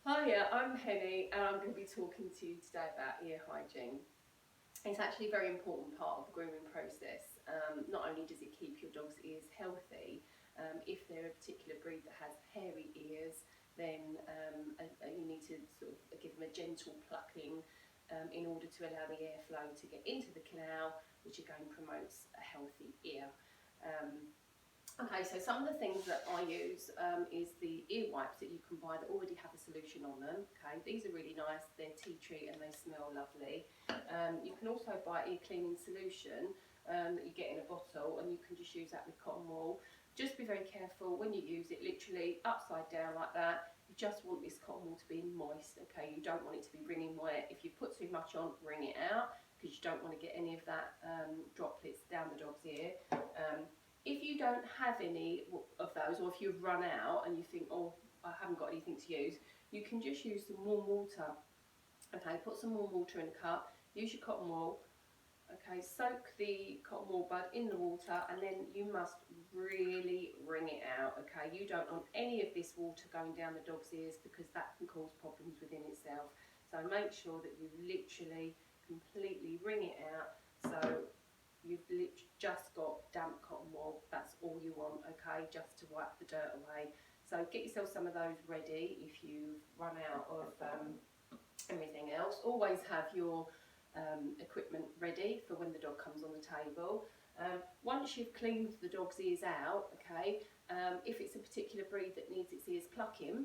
Hiya, I'm Henny and I'm going to be talking to you today about ear hygiene. It's actually a very important part of the grooming process. Not only does it keep your dog's ears healthy, if they're a particular breed that has hairy ears, then you need to sort of give them a gentle plucking in order to allow the airflow to get into the canal, which again promotes a healthy ear. Okay, so some of the things that I use is the ear wipes that you can buy that already have a solution on them. Okay, these are really nice, they're tea tree and they smell lovely. You can also buy ear cleaning solution that you get in a bottle, and you can just use that with cotton wool. Just be very careful when you use it, literally upside down like that. You just want this cotton wool to be moist, okay? You don't want it to be wringing wet. If you put too much on, wring it out, because you don't want to get any of that droplets down the dog's ear. If you don't have any of those, or if you've run out and you think, oh, I haven't got anything to use, you can just use some warm water. Okay, put some warm water in a cup, use your cotton wool, okay, soak the cotton wool bud in the water, and then you must really wring it out, okay? You don't want any of this water going down the dog's ears, because that can cause problems within itself. So make sure that you literally completely wring it out, so you've just got damp cotton wool. That's all you want, okay, just to wipe the dirt away. So get yourself some of those ready if you've run out of everything else. Always have your equipment ready for when the dog comes on the table. Once you've cleaned the dog's ears out, okay, if it's a particular breed that needs its ears plucking,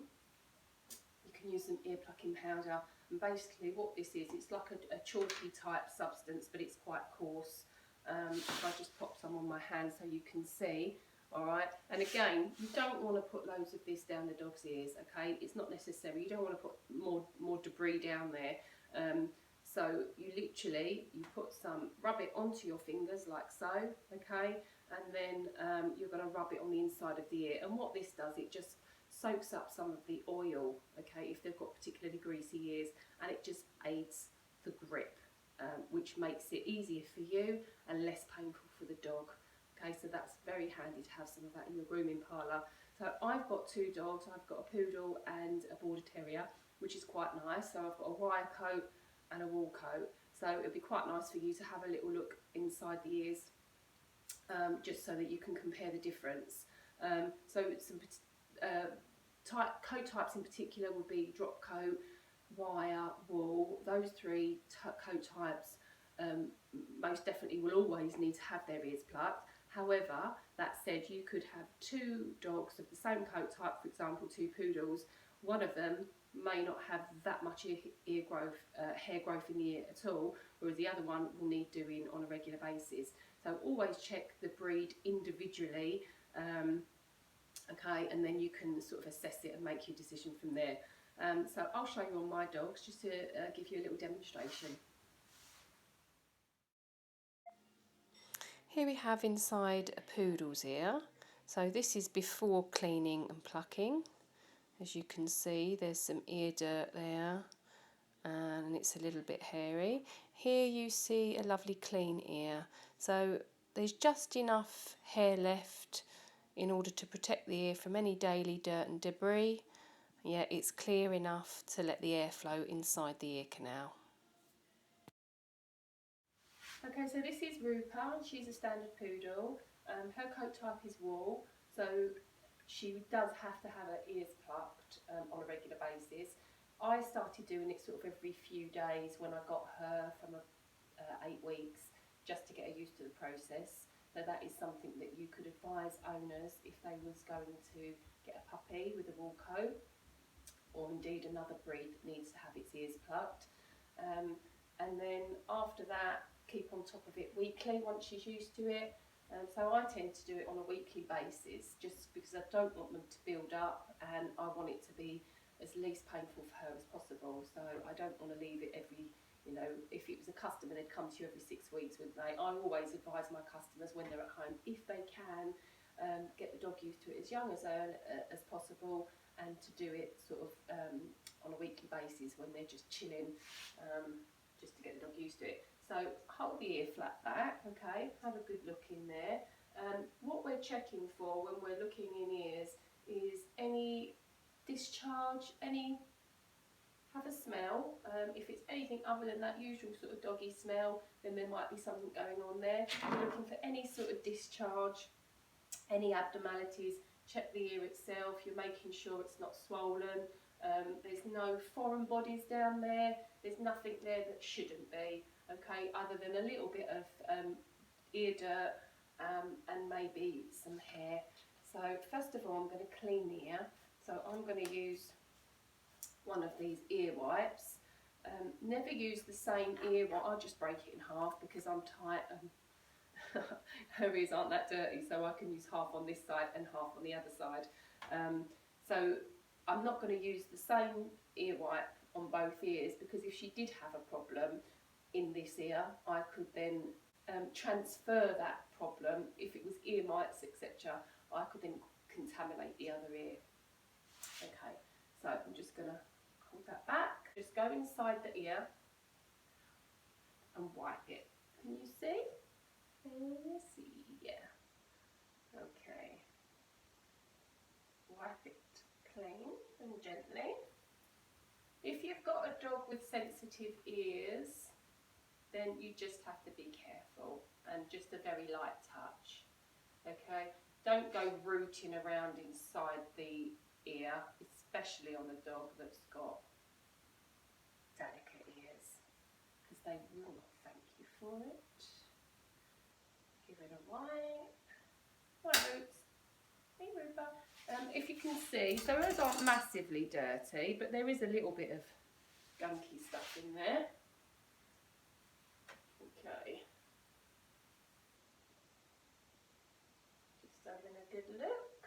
you can use some ear plucking powder. And basically what this is, it's like a chalky type substance, but it's quite coarse. If I just pop some on my hand so you can see, alright, and again, you don't want to put loads of this down the dog's ears, okay, it's not necessary. You don't want to put more debris down there. So you literally, you put some, rub it onto your fingers like so, okay, and then you're going to rub it on the inside of the ear. And what this does, it just soaks up some of the oil, okay, if they've got particularly greasy ears, and it just aids the grip. Which makes it easier for you and less painful for the dog. Okay, so that's very handy to have some of that in your grooming parlour. So I've got two dogs. I've got a Poodle and a Border Terrier, which is quite nice. So I've got a wire coat and a wool coat. So it'd be quite nice for you to have a little look inside the ears, just so that you can compare the difference. So some coat types in particular would be drop coat, wire, wool. Those three coat types most definitely will always need to have their ears plucked. However, that said, you could have two dogs of the same coat type, for example, two poodles. One of them may not have that much hair growth in the ear at all, whereas the other one will need doing on a regular basis. So always check the breed individually, okay, and then you can sort of assess it and make your decision from there. So I'll show you on my dogs just to give you a little demonstration. Here we have inside a poodle's ear. So this is before cleaning and plucking. As you can see, there's some ear dirt there and it's a little bit hairy. Here you see a lovely clean ear. So there's just enough hair left in order to protect the ear from any daily dirt and debris. Yeah, it's clear enough to let the air flow inside the ear canal. Okay, so this is Rupa. She's a standard poodle. Her coat type is wool, so she does have to have her ears plucked on a regular basis. I started doing it sort of every few days when I got her from 8 weeks, just to get her used to the process. So that is something that you could advise owners if they was going to get a puppy with a wool coat, or indeed another breed that needs to have its ears plucked. And then after that, keep on top of it weekly once she's used to it. So I tend to do it on a weekly basis, just because I don't want them to build up, and I want it to be as least painful for her as possible. So I don't want to leave it every, you know, if it was a customer, they'd come to you every 6 weeks, wouldn't they? I always advise my customers when they're at home, if they can, get the dog used to it as young as possible, and to do it sort of on a weekly basis when they're just chilling, just to get the dog used to it. So hold the ear flat back, okay, have a good look in there. What we're checking for when we're looking in ears is any discharge, any have a smell. If it's anything other than that usual sort of doggy smell, then there might be something going on there. You're looking for any sort of discharge, any abnormalities. Check the ear itself. You're making sure it's not swollen. There's no foreign bodies down there. There's nothing there that shouldn't be, okay, other than a little bit of ear dirt and maybe some hair. So first of all, I'm going to clean the ear. So I'm going to use one of these ear wipes. Never use the same ear wipe. I'll just break it in half because I'm tight and her ears aren't that dirty, so I can use half on this side and half on the other side. So I'm not going to use the same ear wipe on both ears, because if she did have a problem in this ear, I could then transfer that problem. If it was ear mites, etc., I could then contaminate the other ear. Okay, so I'm just going to hold that back. Just go inside the ear and wipe it. Can you see? Let's see, yeah. Okay. Wipe it clean and gently. If you've got a dog with sensitive ears, then you just have to be careful and just a very light touch. Okay? Don't go rooting around inside the ear, especially on a dog that's got delicate ears, because they will not thank you for it. Give it a wipe. Right, Roots. Hey, Rupa. If you can see, so those aren't massively dirty, but there is a little bit of gunky stuff in there. Okay. Just having a good look.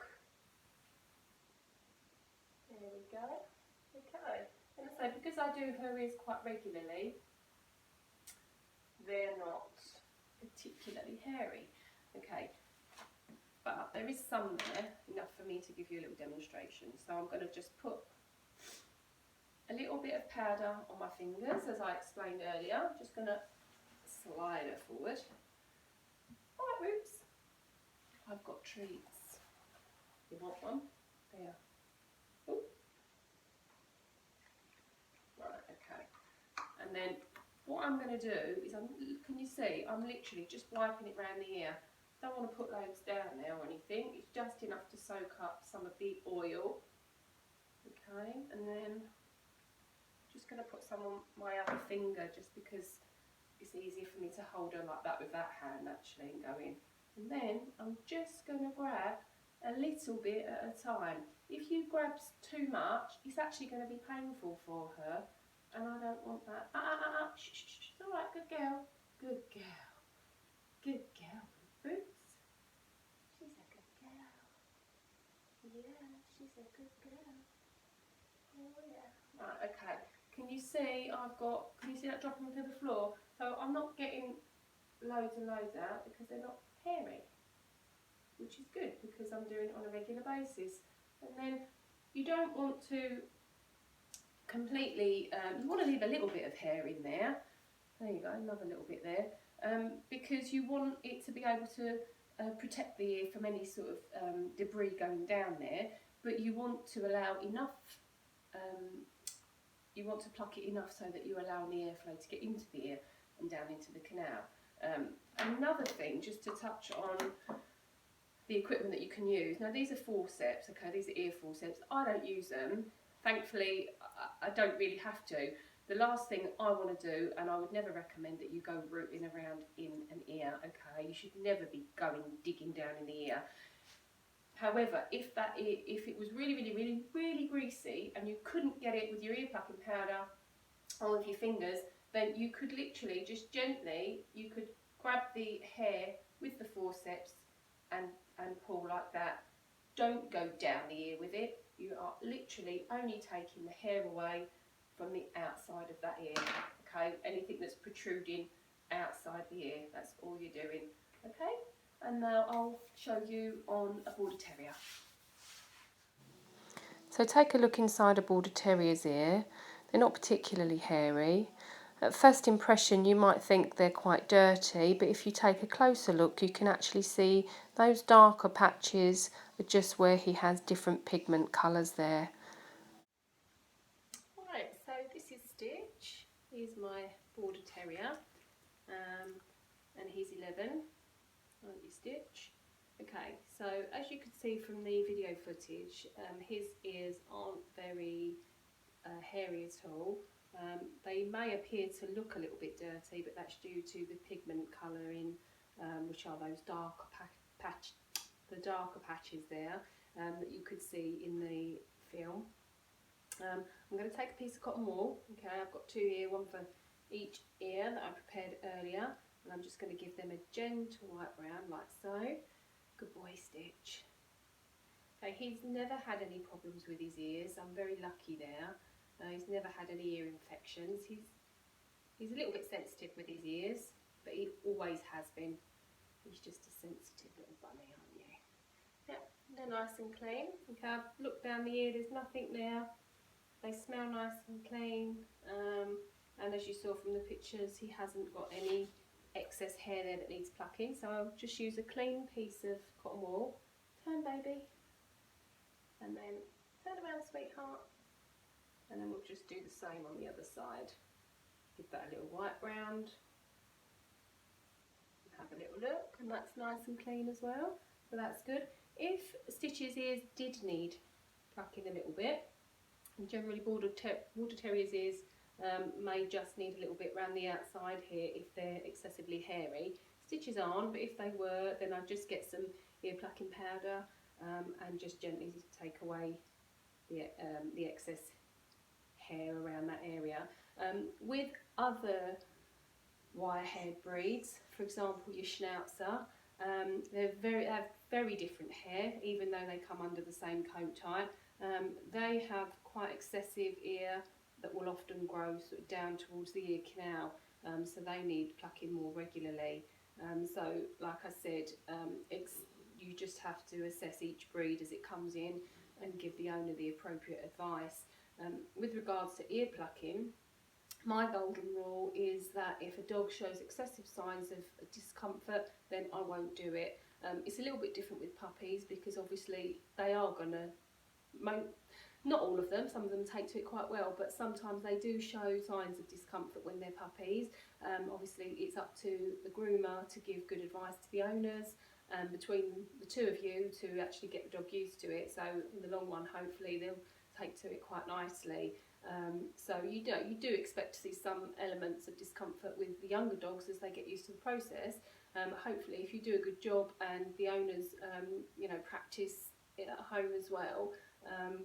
There we go. Okay. And so because I do her ears quite regularly, they're not particularly hairy. Okay. But there is some there, enough for me to give you a little demonstration. So I'm going to just put a little bit of powder on my fingers, as I explained earlier. I'm just going to slide her forward. Alright, Roots. I've got treats. You want one? There. Ooh. Right, okay. And then what I'm going to do is, can you see, I'm literally just wiping it around the ear. Don't want to put loads down there or anything. It's just enough to soak up some of the oil. Okay, and then just going to put some on my other finger, just because it's easier for me to hold her like that with that hand actually and go in. And then I'm just going to grab a little bit at a time. If you grab too much, it's actually going to be painful for her, and I don't want that. Shh, shh, shh. It's all right, good girl. Good girl. Good girl, Boots. She's a good girl. Yeah, she's a good girl. Oh yeah. Right, okay. Can you see can you see that dropping to the floor? So I'm not getting loads and loads out because they're not hairy, which is good because I'm doing it on a regular basis. And then you don't want to completely, you want to leave a little bit of hair in there. There you go, another little bit there. Because you want it to be able to protect the ear from any sort of debris going down there, but you want to allow enough, you want to pluck it enough so that you allow the airflow to get into the ear and down into the canal. Another thing, just to touch on the equipment that you can use. Now these are forceps, okay, these are ear forceps. I don't use them. Thankfully, I don't really have to. The last thing I want to do, and I would never recommend that you go rooting around in an ear, okay? You should never be digging down in the ear. However, if it was really greasy and you couldn't get it with your ear plucking powder or with your fingers, then you could literally just gently, you could grab the hair with the forceps and pull like that. Don't go down the ear with it. You are literally only taking the hair away from the outside of that ear, okay? Anything that's protruding outside the ear, that's all you're doing, okay? And now I'll show you on a Border Terrier. So take a look inside a Border Terrier's ear. They're not particularly hairy. At first impression you might think they're quite dirty, but if you take a closer look you can actually see those darker patches are just where he has different pigment colours there. Right, so this Stitch. He's my Border Terrier, and he's 11, aren't you, Stitch? Okay, so as you can see from the video footage, his ears aren't very hairy at all. They may appear to look a little bit dirty, but that's due to the pigment colouring, which are those darker patches there that you could see in the film. I'm going to take a piece of cotton wool. Okay, I've got 2 here, one for each ear that I prepared earlier, and I'm just going to give them a gentle wipe round like so. Good boy, Stitch. Okay, he's never had any problems with his ears. I'm very lucky there. He's never had any ear infections. He's a little bit sensitive with his ears, but he always has been. He's just a sensitive little bunny, aren't you? Yep, they're nice and clean. Okay, I've looked down the ear, there's nothing there. They smell nice and clean, and as you saw from the pictures, he hasn't got any excess hair there that needs plucking. So I'll just use a clean piece of cotton wool. Turn, baby, and then turn around, sweetheart, and then we'll just do the same on the other side. Give that a little wipe round, have a little look, and that's nice and clean as well, so that's good. If Stitch's ears did need plucking a little bit, and generally Border Terrier's ears may just need a little bit around the outside here if they're excessively hairy. Stitch's aren't, but if they were, then I'd just get some ear plucking powder and just gently take away the excess hair around that area. With other wire-haired breeds, for example your Schnauzer, they have very different hair, even though they come under the same coat type. They have quite excessive ear that will often grow sort of down towards the ear canal, so they need plucking more regularly. So like I said, you just have to assess each breed as it comes in and give the owner the appropriate advice. With regards to ear plucking, my golden rule is that if a dog shows excessive signs of discomfort, then I won't do it. It's a little bit different with puppies because obviously they are going to, not all of them, some of them take to it quite well, but sometimes they do show signs of discomfort when they're puppies. Obviously it's up to the groomer to give good advice to the owners, between the two of you to actually get the dog used to it, so in the long run hopefully they'll take to it quite nicely. So you do expect to see some elements of discomfort with the younger dogs as they get used to the process. Hopefully if you do a good job and the owners practice it at home as well,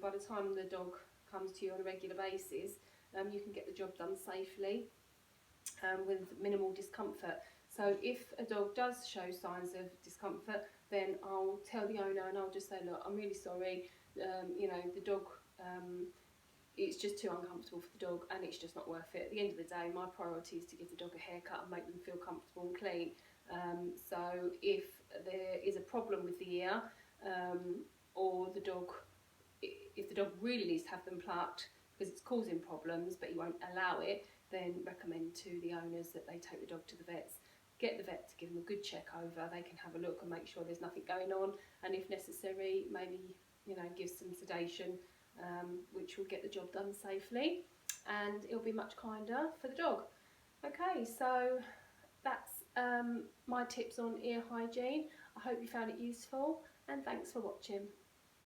by the time the dog comes to you on a regular basis, you can get the job done safely with minimal discomfort. So if a dog does show signs of discomfort, then I'll tell the owner and I'll just say, look, I'm really sorry, the dog, it's just too uncomfortable for the dog and it's just not worth it. At the end of the day, my priority is to give the dog a haircut and make them feel comfortable and clean. So if there is a problem with the ear, or the dog, if the dog really needs to have them plucked because it's causing problems but you won't allow it, then recommend to the owners that they take the dog to the vets. Get the vet to give them a good check over, they can have a look and make sure there's nothing going on, and if necessary maybe give some sedation, which will get the job done safely and it'll be much kinder for the dog. Okay, so that's my tips on ear hygiene. I hope you found it useful and thanks for watching.